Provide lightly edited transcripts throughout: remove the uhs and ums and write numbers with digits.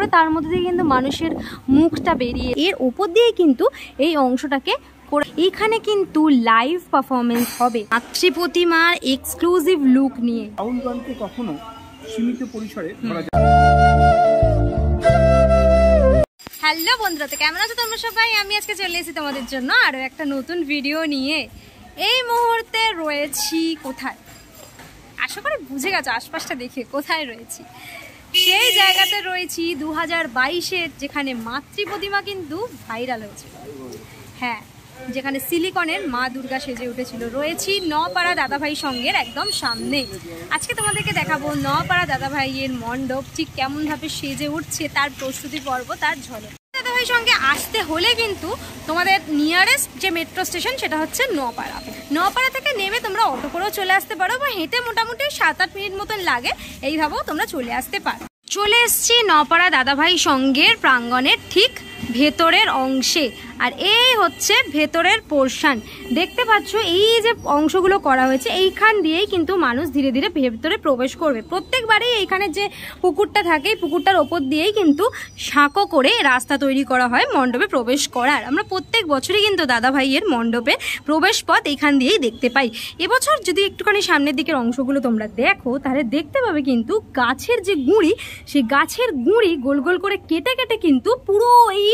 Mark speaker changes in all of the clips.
Speaker 1: ওপরে তার মধ্যে দিয়ে কিন্তু মানুষের মুখটা বেরিয়ে এর ওপর দিয়ে কিন্তু এই অংশটাকে এখানে কিন্তু লাইভ পারফরমেন্স হবে মাতৃ প্রতিমার এক্সক্লুসিভ লুক নিয়ে।
Speaker 2: বাউল গানকে কখনো সীমিত পরিসরে করা যায়।
Speaker 1: হ্যালো বন্ধুরা, তো কেমন আছো তোমরা সবাই? আমি আজকে চলে এসেছি তোমাদের জন্য আরো একটা নতুন ভিডিও নিয়ে। এই মুহূর্তে রয়েছি কোথায়? আশা করি বুঝে গেছো আশপাশটা দেখে কোথায় রয়েছি। সেই জায়গাতে রয়েছি 2022-এর, যেখানে মাতৃ প্রতিমা কিন্তু ভাইরাল হয়েছিল। হ্যাঁ, যেখানে সিলিকনের মা দুর্গা সেজে উঠেছিল। রয়েছি নপাড়া দাদাভাই সঙ্গের একদম সামনে। আজকে তোমাদেরকে দেখাবো নপাড়া দাদাভাইয়ের মণ্ডপ ঠিক কেমনভাবে সেজে উঠছে, তার প্রস্তুতি পর্ব, তার ঝলক। দাদাভাই সঙ্গে আসতে হলে কিন্তু তোমাদের নিয়ারেস্ট যে মেট্রো স্টেশন সেটা হচ্ছে নপাড়া। নপাড়া থেকে নেমে তোমরা অটো করেও চলে আসতে পারো, বা হেঁটে মোটামুটি 7-8 মিনিট মতন লাগে, এইভাবেও তোমরা চলে আসতে পারো। চলে এসছি নপাড়া দাদাভাই সঙ্গের প্রাঙ্গণের ঠিক ভেতরের অংশে, আর এই হচ্ছে ভেতরের পোর্শন। দেখতে পাচ্ছ এই যে অংশগুলো করা হয়েছে, এইখান দিয়েই কিন্তু মানুষ ধীরে ধীরে ভেতরে প্রবেশ করবে। প্রত্যেকবারেই এইখানে যে পুকুরটা থাকে, এই পুকুরটার ওপর দিয়েই কিন্তু সাঁকো করে রাস্তা তৈরি করা হয় মণ্ডপে প্রবেশ করার। আমরা প্রত্যেক বছরই কিন্তু দাদা ভাইয়ের মণ্ডপে প্রবেশ পথ এইখান দিয়েই দেখতে পাই। এবছর যদি একটুখানি সামনের দিকের অংশগুলো তোমরা দেখো, তাহলে দেখতে পাবে কিন্তু গাছের যে গুঁড়ি, সেই গাছের গুঁড়ি গোল গোল করে কেটে কেটে কিন্তু পুরো এই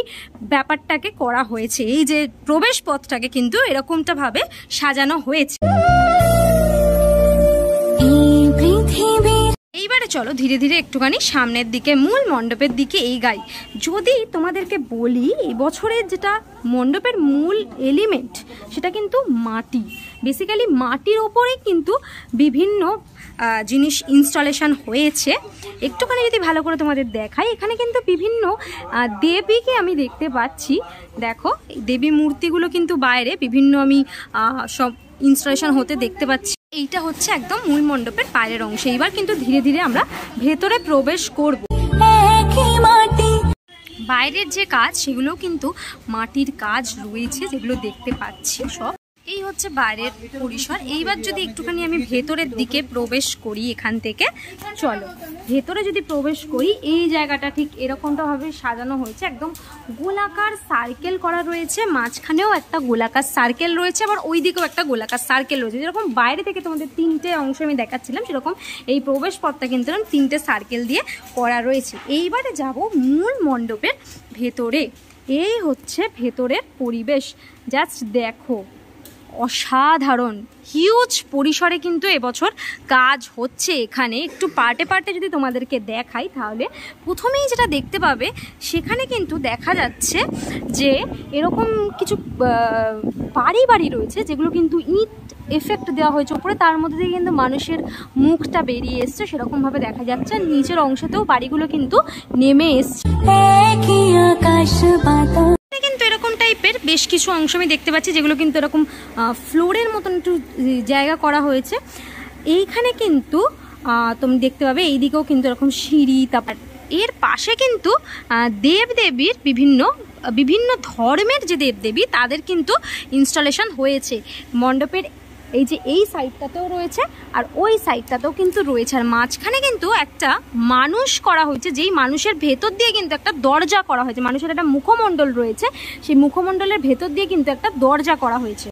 Speaker 1: ব্যাপারটাকে করা হয়েছে। এই যে প্রবেশ পথটাকে কিন্তু এরকমটা ভাবে সাজানো হয়েছে। এইবারে চলো ধীরে ধীরে একটুখানি সামনের দিকে মূল মণ্ডপের দিকে এগাই। যদি তোমাদেরকে বলি, এবছরের যেটা মণ্ডপের মূল এলিমেন্ট সেটা কিন্তু মাটি। বেসিক্যালি মাটির ওপরেই কিন্তু বিভিন্ন জিনিস ইনস্টলেশন হয়েছে। একটুখানি যদি ভালো করে তোমাদের দেখাই, এখানে কিন্তু বিভিন্ন দেবীকে আমি দেখতে পাচ্ছি। দেখো, দেবী মূর্তিগুলো কিন্তু বাইরে বিভিন্ন আমি সব ইনস্টলেশন হতে দেখতে পাচ্ছি। এইটা হচ্ছে একদম মূল মণ্ডপের বাইরের অংশ। এইবার কিন্তু ধীরে ধীরে আমরা ভেতরে প্রবেশ করব। বাইরের যে কাজ সেগুলো কিন্তু মাটির কাজ রয়েছে, যেগুলো দেখতে পাচ্ছি সব। এই হচ্ছে বাইরের পরিসর। এইবার যদি একটুখানি আমি ভেতরের দিকে প্রবেশ করি, এখান থেকে চলো ভেতরে যদি প্রবেশ করি, এই জায়গাটা ঠিক এরকমটা ভাবে সাজানো হয়েছে। একদম গোলাকার সার্কেল করা রয়েছে, মাঝখানেও একটা গোলাকার সার্কেল রয়েছে, আবার ওই দিকেও একটা গোলাকার সার্কেল রয়েছে। যেরকম বাইরে থেকে তোমাদের 3টে অংশ আমি দেখাচ্ছিলাম, সেরকম এই প্রবেশ পথটা কিন্তু 3টে সার্কেল দিয়ে করা রয়েছে। এইবারে যাব মূল মণ্ডপের ভেতরে। এই হচ্ছে ভেতরের পরিবেশ। জাস্ট দেখো, অসাধারণ হিউজ পরিসরে কিন্তু এবছর কাজ হচ্ছে এখানে। একটু পার্টে পার্টে যদি তোমাদেরকে দেখাই, তাহলে প্রথমেই যেটা দেখতে পাবে, সেখানে কিন্তু দেখা যাচ্ছে যে এরকম কিছু বাড়ি রয়েছে, যেগুলো কিন্তু ইট এফেক্ট দেওয়া হয়েছে ওপরে, তার মধ্যে দিয়ে কিন্তু মানুষের মুখটা বেরিয়ে এসছে, সেরকমভাবে দেখা যাচ্ছে। নিচের অংশতেও বাড়িগুলো কিন্তু নেমে এসছে। কিন্তু এরকম টাইপের বেশ কিছু অংশ আমি দেখতে পাচ্ছি, যেগুলো কিন্তু এরকম ফ্লোরের মতন একটু জায়গা করা হয়েছে। এইখানে কিন্তু তুমি দেখতে পাবে এইদিকেও কিন্তু এরকম সিঁড়ি, তারপর এর পাশে কিন্তু দেবদেবীর বিভিন্ন ধর্মের যে দেবদেবী, তাদের কিন্তু ইনস্টলেশন হয়েছে মণ্ডপের। এই যে এই সাইডটাতেও রয়েছে, আর ওই সাইডটাতেও কিন্তু রয়েছে, আর মাঝখানে কিন্তু একটা মানুষ করা হয়েছে, যেই মানুষের ভেতর দিয়ে কিন্তু একটা দরজা করা হয়েছে। মানুষের একটা মুখমণ্ডল রয়েছে, সেই মুখমণ্ডলের ভেতর দিয়ে কিন্তু একটা দরজা করা হয়েছে।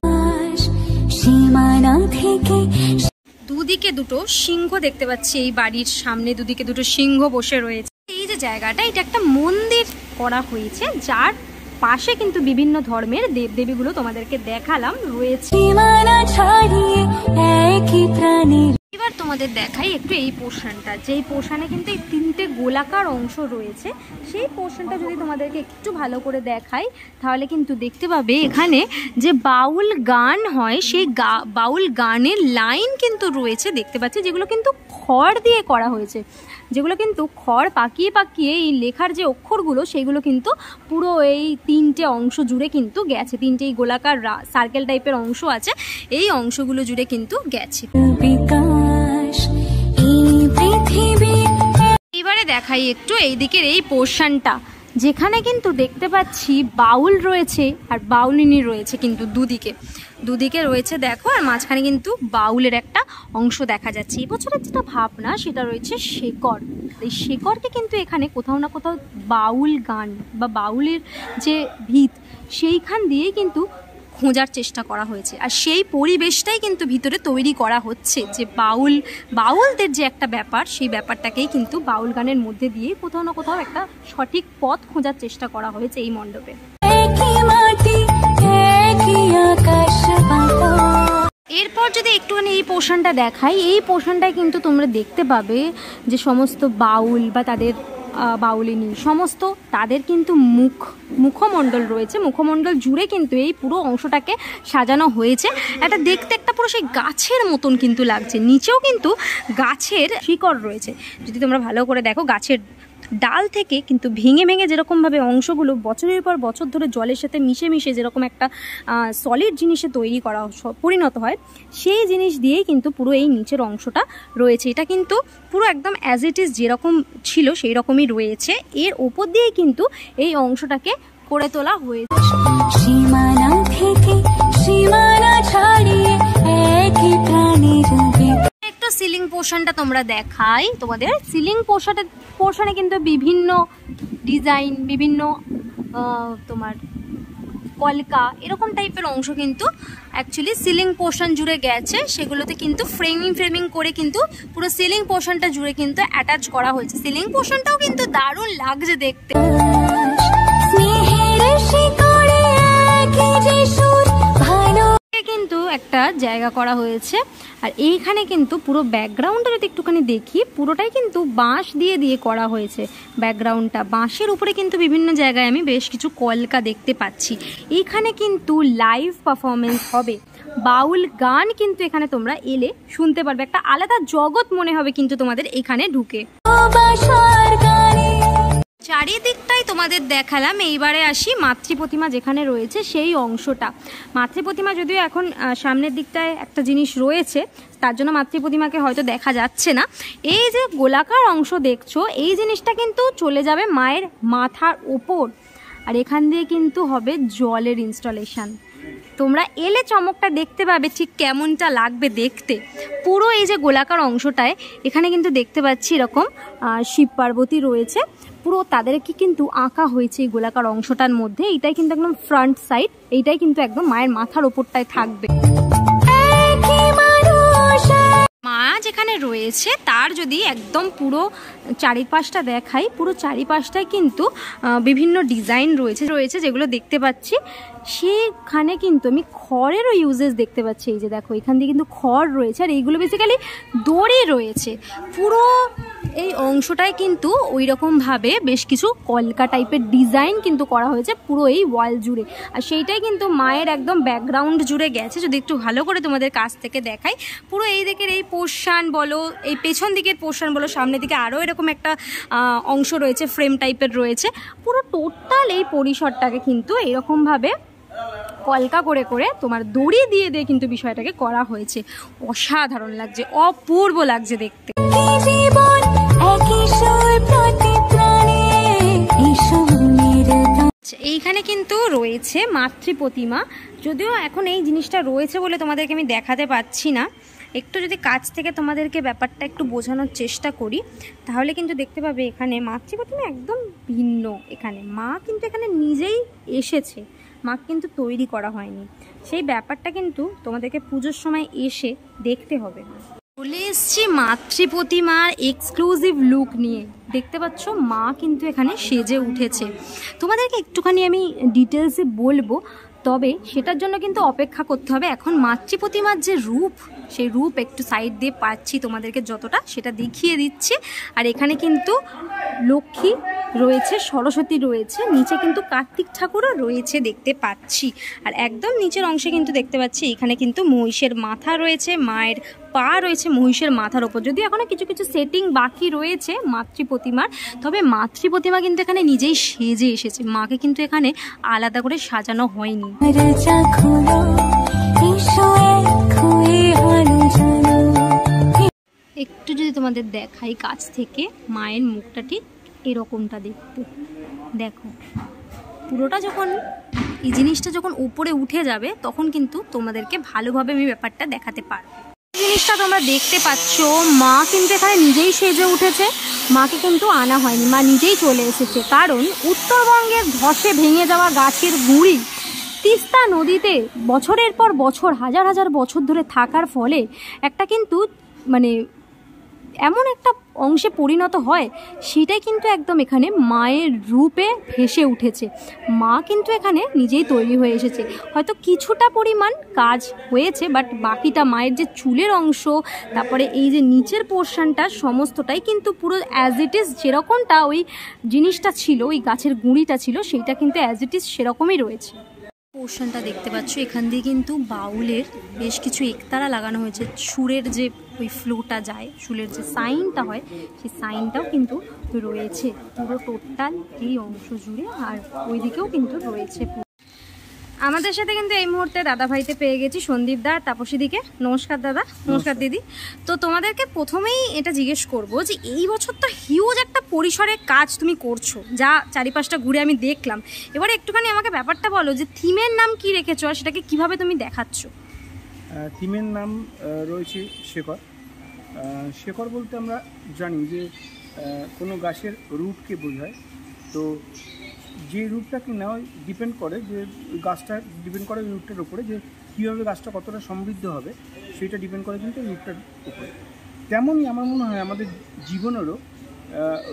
Speaker 1: দুদিকে দুটো সিংহ দেখতে পাচ্ছি, এই বাড়ির সামনে দুদিকে দুটো সিংহ বসে রয়েছে। এই যে জায়গাটা, এটা একটা মন্দির করা হয়েছে, যার পাশে কিন্তু বিভিন্ন ধর্মের দেবদেবীগুলো তোমাদেরকে দেখালাম রয়েছে। এবার তোমাদের দেখাই একটু এই পোর্শনটা, যেই পোর্শনে কিন্তু এই 3টে গোলাকার অংশ রয়েছে। সেই পোর্শনটা যদি তোমাদেরকে একটু ভালো করে দেখাই, তাহলে কিন্তু দেখতে পাবে এখানে যে বাউল গান হয়, সেই বাউল গানের লাইন কিন্তু রয়েছে দেখতে পাচ্ছি, যেগুলো কিন্তু খড় দিয়ে করা হয়েছে। যেগুলো কিন্তু খড় পাকিয়ে পাকিয়ে এই লেখার যে অক্ষরগুলো, সেইগুলো কিন্তু পুরো এই 3টে অংশ জুড়ে কিন্তু গেছে। 3টে এই গোলাকার সার্কেল টাইপের অংশ আছে, এই অংশগুলো জুড়ে কিন্তু গেছে। এবারে দেখাই একটু এই দিকের এই পোর্শনটা, যেখানে কিন্তু দেখতে পাচ্ছি বাউল রয়েছে আর বাউলিনী রয়েছে কিন্তু দুদিকে। দুদিকে রয়েছে দেখো, আর মাঝখানে কিন্তু বাউলের একটা অংশ দেখা যাচ্ছে। এবছরের যেটা ভাবনা সেটা রয়েছে শেকড়। এই শেকড়কে কিন্তু এখানে কোথাও না কোথাও বাউল গান বা বাউলের যে ভিত সেইখান দিয়েই কিন্তু খোঁজার চেষ্টা করা হয়েছে, আর সেই পরিবেশটাই কিন্তু ভিতরে তৈরি করা হচ্ছে, যে বাউলদের যে একটা ব্যাপার, সেই ব্যাপারটাকেই কিন্তু বাউল গানের মধ্যে দিয়ে কোথাও না কোথাও একটা সঠিক পথ খোঁজার চেষ্টা করা হয়েছে এই মণ্ডপে। এরপর যদি একটুখানি এই পোর্শনটা দেখাই, এই পোর্শনটায় কিন্তু তোমরা দেখতে পাবে যে সমস্ত বাউল বা তাদের বাউলিনী সমস্ত তাদের কিন্তু মুখমণ্ডল রয়েছে। মুখমণ্ডল জুড়ে কিন্তু এই পুরো অংশটাকে সাজানো হয়েছে। এটা দেখতে একটা পুরো সেই গাছের মতন কিন্তু লাগছে। নিচেও কিন্তু গাছের শিকড় রয়েছে। যদি তোমরা ভালো করে দেখো, গাছের ডাল থেকে কিন্তু ভেঙে ভেঙে যেরকমভাবে অংশগুলো বছরের পর বছর ধরে জলের সাথে মিশে মিশে যেরকম একটা সলিড জিনিসে তৈরি করা পরিণত হয়, সেই জিনিস দিয়েই কিন্তু পুরো এই নিচের অংশটা রয়েছে। এটা কিন্তু পুরো একদম অ্যাজ ইট ইজ যেরকম ছিল সেই রকমই রয়েছে। এর ওপর দিয়েই কিন্তু এই অংশটাকে করে তোলা হয়েছে। সীমানা থেকে সীমানা ছাড়িয়ে একই প্রাণীর একটু সিলিং পোর্শনটা তোমরা দেখাই তোমাদের। সিলিং পোর্শনে কিন্তু বিভিন্ন ডিজাইন, বিভিন্ন তোমার কলকা এরকম টাইপের অংশ কিন্তু অ্যাকচুয়ালি সিলিং পোর্শন জুড়ে গেছে। সেগুলোতে কিন্তু ফ্রেমিং করে কিন্তু পুরো সিলিং পোর্শনটা জুড়ে কিন্তু অ্যাটাচ করা হয়েছে। সিলিং পোর্শনটাও কিন্তু দারুণ লাগছে দেখতে। কিন্তু একটা জায়গা করা হয়েছে, আর এইখানে কিন্তু পুরো ব্যাকগ্রাউন্ডটা যদি একটুখানি দেখি, পুরোটাই কিন্তু বাঁশ দিয়ে করা হয়েছে। ব্যাকগ্রাউন্ডটা বাঁশের উপরে কিন্তু বিভিন্ন জায়গায় আমি বেশ কিছু কলকা দেখতে পাচ্ছি। এইখানে কিন্তু লাইভ পারফরমেন্স হবে, বাউল গান কিন্তু এখানে তোমরা এলে শুনতে পারবে। একটা আলাদা জগৎ মনে হবে কিন্তু তোমাদের এখানে ঢুকে। চারিদিকটাই তোমাদের দেখালাম। এইবারে আসি মাতৃ প্রতিমা যেখানে রয়েছে সেই অংশটা। মাতৃ প্রতিমা যদিও এখন সামনের দিকটায় একটা জিনিস রয়েছে, তার জন্য মাতৃ প্রতিমাকে হয়তো দেখা যাচ্ছে না। এই যে গোলাকার অংশ দেখছো, এই জিনিসটা কিন্তু চলে যাবে মায়ের মাথার ওপর, আর এখান দিয়ে কিন্তু হবে জলের ইনস্টলেশন। তোমরা এলে চমকটা দেখতে পাবে ঠিক কেমনটা লাগবে দেখতে। পুরো এই যে গোলাকার অংশটায় এখানে কিন্তু দেখতে পাচ্ছি এরকম শিব পার্বতী রয়েছে, পুরো তাদেরকে কিন্তু আঁকা হয়েছে এই গোলাকার অংশটার মধ্যে। এইটাই কিন্তু একদম ফ্রন্ট সাইড, এইটাই কিন্তু একদম মায়ের মাথার ওপরটায় থাকবে। মা যেখানে রয়েছে তার যদি একদম পুরো চারিপাশটা দেখাই, পুরো চারিপাশটায় কিন্তু বিভিন্ন ডিজাইন রয়েছে যেগুলো দেখতে পাচ্ছি। সেখানে কিন্তু আমি খড়েরও ইউজেস দেখতে পাচ্ছি। এই যে দেখো, এখান দিয়ে কিন্তু খড় রয়েছে, আর এইগুলো বেসিক্যালি দড়ি রয়েছে। পুরো এই অংশটায় কিন্তু ওই রকমভাবে বেশ কিছু কলকা টাইপের ডিজাইন কিন্তু করা হয়েছে পুরো এই ওয়াল জুড়ে, আর সেইটাই কিন্তু মায়ের একদম ব্যাকগ্রাউন্ড জুড়ে গেছে। যদি একটু ভালো করে তোমাদের কাছ থেকে দেখাই, পুরো এই দিকের এই পোর্শন বলো, এই পেছন দিকের পোর্শন বলো, সামনের দিকে আরও এরকম একটা অংশ রয়েছে, ফ্রেম টাইপের রয়েছে। পুরো টোটাল এই পরিসরটাকে কিন্তু এরকমভাবে কলকা করে করে তোমার দড়ি দিয়ে কিন্তু বিষয়টাকে করা হয়েছে। অসাধারণ লাগছে, অপূর্ব লাগছে দেখতে। এইখানে কিন্তু রয়েছে মাতৃ প্রতিমা। যদিও এখন এই জিনিসটা রয়েছে বলে তোমাদেরকে আমি দেখাতে পাচ্ছি না, একটু যদি কাছ থেকে তোমাদেরকে ব্যাপারটা একটু বোঝানোর চেষ্টা করি তাহলে কিন্তু দেখতে পাবে এখানে মাতৃ প্রতিমা একদম ভিন্ন। এখানে মা কিন্তু এখানে নিজেই এসেছে, মা কিন্তু তৈরি করা হয়নি। সেই ব্যাপারটা কিন্তু তোমাদেরকে পুজোর সময় এসে দেখতে হবে। চলে এসছি মাতৃ প্রতিমার এক্সক্লুসিভ লুক নিয়ে। দেখতে পাচ্ছ মা কিন্তু এখানে সেজে উঠেছে। তোমাদেরকে একটুখানি আমি ডিটেলসে বলবো, তবে সেটার জন্য কিন্তু অপেক্ষা করতে হবে। এখন মাতৃ প্রতিমার যে রূপ, সেই রূপ একটু সাইড দিয়ে পাচ্ছি তোমাদেরকে, যতটা সেটা দেখিয়ে দিচ্ছি। আর এখানে কিন্তু লক্ষ্মী রয়েছে, সরস্বতী রয়েছে, নিচে কিন্তু কার্তিক ঠাকুরও রয়েছে দেখতে পাচ্ছি। আর একদম নিচের অংশে কিন্তু দেখতে পাচ্ছি এখানে কিন্তু মহিষের মাথা রয়েছে, মায়ের পা রয়েছে মহিষের মাথার ওপর। যদিও এখনো কিছু কিছু সেটিং বাকি রয়েছে মাতৃ প্রতিমার, তবে মাতৃ প্রতিমা কিন্তু এখানে নিজেই সেজে এসেছে। মাকে কিন্তু এখানে আলাদা করে সাজানো হয়নি। একটু যদি তোমাদের দেখাই কাছ থেকে, মায়ের মুখটা ঠিক এরকমটা দেখতে, দেখো পুরোটা যখন এই জিনিসটা যখন উপরে উঠে যাবে তখন কিন্তু তোমাদেরকে ভালোভাবে আমি ব্যাপারটা দেখাতে পারবো। জিনিসটা তোমরা দেখতে পাচ্ছ, মা কিন্তু এখানে নিজেই সেজে উঠেছে, মাকে কিন্তু আনা হয়নি, মা নিজেই চলে এসেছে। কারণ উত্তরবঙ্গের ধসে ভেঙে যাওয়া গাছের গুঁড়ি তিস্তা নদীতে বছরের পর বছর হাজার হাজার বছর ধরে থাকার ফলে একটা কিন্তু মানে এমন একটা অংশে পরিণত হয়, সেটাই কিন্তু একদম এখানে মায়ের রূপে ভেসে উঠেছে। মা কিন্তু এখানে নিজেই তৈরি হয়ে এসেছে। হয়তো কিছুটা পরিমাণ কাজ হয়েছে, বাট বাকিটা মায়ের যে চুলের অংশ, তারপরে এই যে নিচের পোর্শনটা, সমস্তটাই কিন্তু পুরো অ্যাজ ইট ইজ যেরকমটা ওই জিনিসটা ছিল, ওই গাছের গুঁড়িটা ছিল, সেইটা কিন্তু অ্যাজ ইট ইজ সেরকমই রয়েছে। পোর্শনটা দেখতে পাচ্ছ, এখান দিয়ে কিন্তু বাউলের বেশ কিছু একতারা লাগানো হয়েছে। সুরের যে ওই ফ্লোটা যায়, সুরের যে সাইনটা হয়, সেই সাইনটাও কিন্তু রয়েছে পুরো টোটাল এই অংশ জুড়ে। আর ওইদিকেও কিন্তু রয়েছে। আমাদের সাথে কিন্তু এই মুহূর্তে দাদা ভাইতে পেয়ে গেছি সন্দীপ দা, তাপসীদিকে। নমস্কার দাদা। নমস্কার দিদি। তো তোমাদেরকে প্রথমেই এটা জিজ্ঞেস করব যে এই বছর তো হিউজ একটা পরিসরের কাজ তুমি করছো, যা চারিপাশটা ঘুরে আমি দেখলাম। এবারে একটুখানি আমাকে ব্যাপারটা বলো যে থিমের নাম কি রেখেছো আর সেটাকে কিভাবে তুমি দেখাচ্ছ?
Speaker 2: থিমের নাম রয়েছে শেকড়। শেকড় বলতে আমরা জানি যে কোনো গাছের রুটকে বোঝায়। তো যে রুটটা কি না ডিপেন্ড করে, যে গাছটা ডিপেন্ড করে ওই রুটটার উপরে, যে কীভাবে গাছটা কতটা সমৃদ্ধ হবে সেটা ডিপেন্ড করে কিন্তু রুটটার উপরে। তেমনই আমার মনে হয় আমাদের জীবনেরও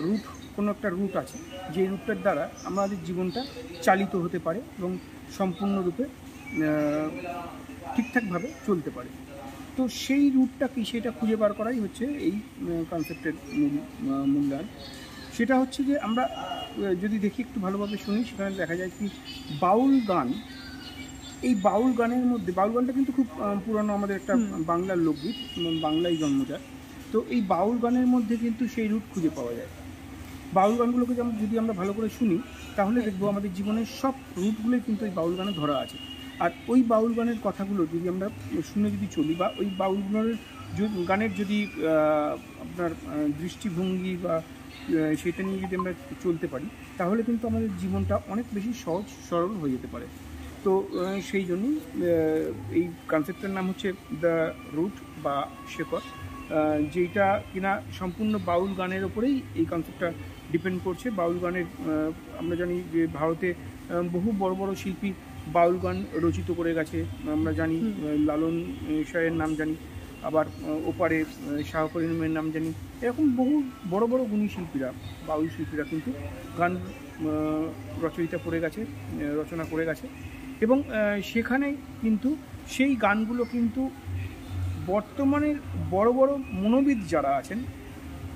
Speaker 2: রুট, কোনো একটা রুট আছে, যে রুটটার দ্বারা আমাদের জীবনটা চালিত হতে পারে এবং সম্পূর্ণরূপে ঠিকঠাকভাবে চলতে পারে। তো সেই রুটটা কি সেটা খুঁজে বার করাই হচ্ছে এই কনসেপ্টের মূল্যায়ন। সেটা হচ্ছে যে আমরা যদি দেখি, একটু ভালোভাবে শুনি, সেখানে দেখা যায় কি বাউল গান, এই বাউল গানের মধ্যে, বাউল গানটা কিন্তু খুব পুরনো আমাদের একটা বাংলার লোকগীত, বাংলায় জন্মজাত। তো এই বাউল গানের মধ্যে কিন্তু সেই রুট খুঁজে পাওয়া যায়। বাউল গানগুলোকে যদি আমরা ভালো করে শুনি, তাহলে দেখবো আমাদের জীবনের সব রুটগুলোই কিন্তু এই বাউল গানে ধরা আছে। আর ওই বাউল গানের কথাগুলো যদি আমরা শুনে যদি চলি, বা ওই বাউল গানের যদি আপনার দৃষ্টিভঙ্গি বা সেটা নিয়ে যদি আমরা চলতে পারি, তাহলে কিন্তু আমাদের জীবনটা অনেক বেশি সহজ সরল হয়ে যেতে পারে। তো সেই জন্যই এই কনসেপ্টের নাম হচ্ছে দ্য রুট বা শেকড়, যেটা কিনা সম্পূর্ণ বাউল গানের ওপরেই এই কনসেপ্টটা ডিপেন্ড করছে। বাউল গানের আমরা জানি যে ভারতে বহু বড় বড় শিল্পী বাউল গান রচিত করে গেছে। আমরা জানি লালন শাহের নাম জানি, আবার ওপারে শাহ করিমের নাম জানি। এরকম বহু বড় বড় গুণী শিল্পীরা, বাউল শিল্পীরা কিন্তু গান রচনা করে গেছে। এবং সেখানে কিন্তু সেই গানগুলো কিন্তু বর্তমানের বড় বড় মনোবিদ যারা আছেন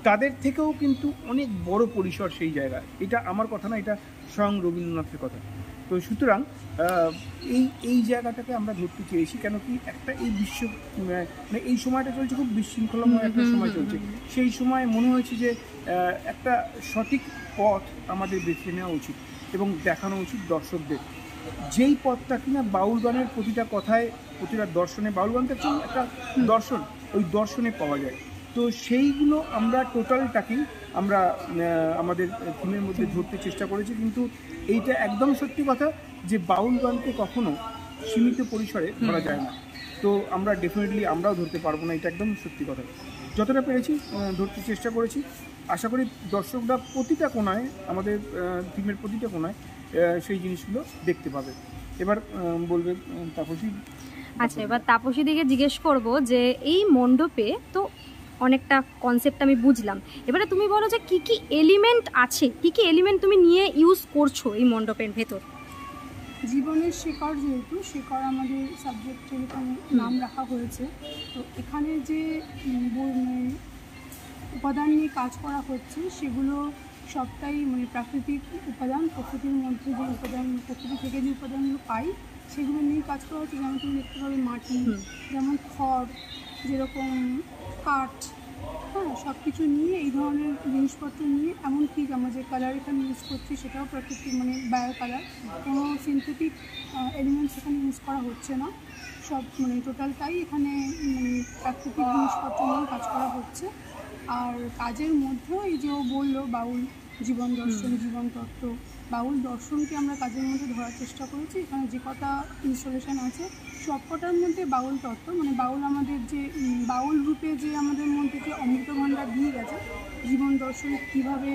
Speaker 2: তাদের থেকেও কিন্তু অনেক বড় পরিসর সেই জায়গায়। এটা আমার কথা না, এটা স্বয়ং রবীন্দ্রনাথের কথা। তো সুতরাং এই জায়গাটাকে আমরা ধরতে চেয়েছি, কেন কি একটা এই মানে এই সময়টা চলছে, খুব বিশৃঙ্খলাময় একটা সময় চলছে। সেই সময় মনে হয়েছে যে একটা সঠিক পথ আমাদের বেছে নেওয়া উচিত এবং দেখানো উচিত দর্শকদের, যেই পথটা কিনা বাউল গানের প্রতিটা কথায়, প্রতিটা দর্শনে, বাউল গানটা হচ্ছে একটা দর্শন, ওই দর্শনে পাওয়া যায়। তো সেইগুলো আমরা টোটালটাকেই আমরা আমাদের থিমের মধ্যে ধরতে চেষ্টা করেছি। কিন্তু এইটা একদম সত্যি কথা যে বাউল গানকে কখনো সীমিত পরিসরে ধরা যায় না। তো আমরা ডেফিনেটলি আমরাও ধরতে পারবো না, এটা একদম সত্যি কথা। যতটা পেরেছি ধরতে চেষ্টা করেছি। আশা করি দর্শকরা প্রতিটা কোণায়, আমাদের থিমের প্রতিটা কোণায় সেই জিনিসগুলো দেখতে পাবে। এবার বলবে তাপসী।
Speaker 1: আচ্ছা, এবার তাপসী দিকে জিজ্ঞেস করব যে এই মণ্ডপে তো অনেকটা কনসেপ্ট আমি বুঝলাম, এবারে তুমি বলো যে কি কি এলিমেন্ট আছে, কি কি এলিমেন্ট তুমি নিয়ে ইউজ করছো এই মণ্ডপের ভেতর?
Speaker 3: জীবনের শেকড়, যেহেতু শেকড় আমাদের সাবজেক্টের এখানে নাম রাখা হয়েছে, তো এখানে যে উপাদান নিয়ে কাজ করা হচ্ছে সেগুলো সবটাই মানে প্রাকৃতিক উপাদান। প্রকৃতির মধ্যে যে উপাদান, প্রকৃতি থেকে যে উপাদানগুলো পাই সেগুলো নিয়ে কাজ করা হচ্ছে। যেমন তুমি দেখতে পাবে মাটি, যেমন খড়, যেরকম কাঠ, হ্যাঁ, সব কিছু নিয়ে এই ধরনের জিনিসপত্র নিয়ে, এমনকি আমরা যে কালার এখানে ইউজ করছি সেটাও প্রাকৃতিক, মানে বায়ো কালার, কোনো সিনথেটিক এলিমেন্টস এখানে ইউজ করা হচ্ছে না। সব মানে টোটালটাই এখানে মানে প্রাকৃতিক জিনিসপত্র নিয়ে কাজ করা হচ্ছে। আর কাজের মধ্যেও এই যে বললো বাউল জীবন দর্শন, জীবন তত্ত্ব, বাউল দর্শনকে আমরা কাজের মধ্যে ধরার চেষ্টা করেছি। এখানে যে কটা ইনস্টলেশন আছে সব কটার মধ্যে বাউল তত্ত্ব, মানে বাউল আমাদের যে বাউল রূপে যে আমাদের মধ্যে যে অমৃত ভাণ্ডার দিয়ে গেছে, জীবন দর্শন কীভাবে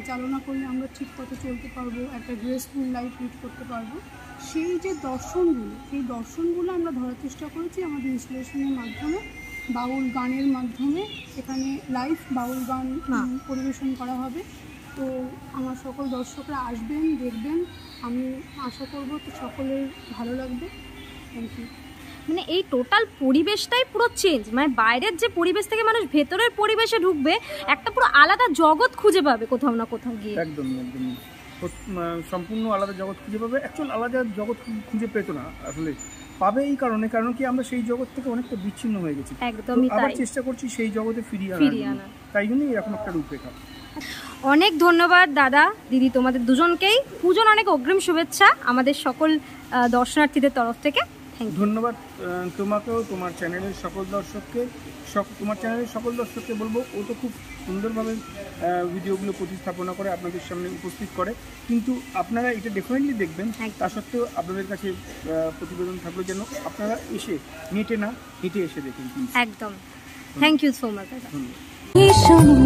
Speaker 3: চালনা করলে আমরা ঠিক পথে চলতে পারবো, একটা গ্রেসফুল লাইফ লিড করতে পারবো, সেই যে দর্শনগুলো, সেই দর্শনগুলো আমরা ধরার চেষ্টা করেছি আমাদের ইনস্টলেশনের মাধ্যমে। বাউল গানের মাধ্যমে এখানে লাইভ বাউল গান পরিবেশন করা হবে। তো আমার সকল দর্শকরা আসবেন, দেখবেন, আমি আশা করব তো সকলের ভালো লাগবে। Thank you.
Speaker 1: মানে এই টোটাল পরিবেশটাই পুরো চেঞ্জ, মানে বাইরের যে পরিবেশ থেকে মানুষ ভেতরের পরিবেশে ঢুকবে, একটা পুরো আলাদা জগৎ খুঁজে পাবে কোথাও না কোথাও গিয়ে।
Speaker 2: একদমই একদমই সম্পূর্ণ আলাদা জগৎ খুঁজে পাবে। অ্যাকচুয়াল আলাদা জগৎ খুঁজে পেতো না, আসলে পাবে এই কারণে, কারণ কি আমরা সেই জগৎ থেকে অনেকটা বিচ্ছিন্ন হয়ে গেছি,
Speaker 1: একদমই
Speaker 2: আবার
Speaker 1: তাই,
Speaker 2: চেষ্টা করছি সেই জগতে ফিরিয়ে আনা, তাই জন্যই এরকম একটা রূপরেখা।
Speaker 1: অনেক ধন্যবাদ দাদা দিদি, তোমাদের দুজনকেই পুজোর অনেক অগ্রিম শুভেচ্ছা আমাদের সকল দর্শনার্থীদের তরফ থেকে।
Speaker 2: ধন্যবাদ তোমাকেও, তোমার চ্যানেলের সকল দর্শককে, তোমার চ্যানেলের সকল দর্শককে বলবো, ও তো খুব সুন্দরভাবে ভিডিওগুলো প্রতিস্থাপনা করে আপনাদের সামনে উপস্থিত করে, কিন্তু আপনারা এটা ডেফিনেটলি দেখবেন। তা সত্ত্বেও আপনাদের কাছে প্রতিবেদন থাকলো যেন আপনারা এসে নেটে না হেঁটে এসে দেখেন।
Speaker 1: একদম, থ্যাংক ইউ সো মাচ দাদা।
Speaker 2: ধন্যবাদ।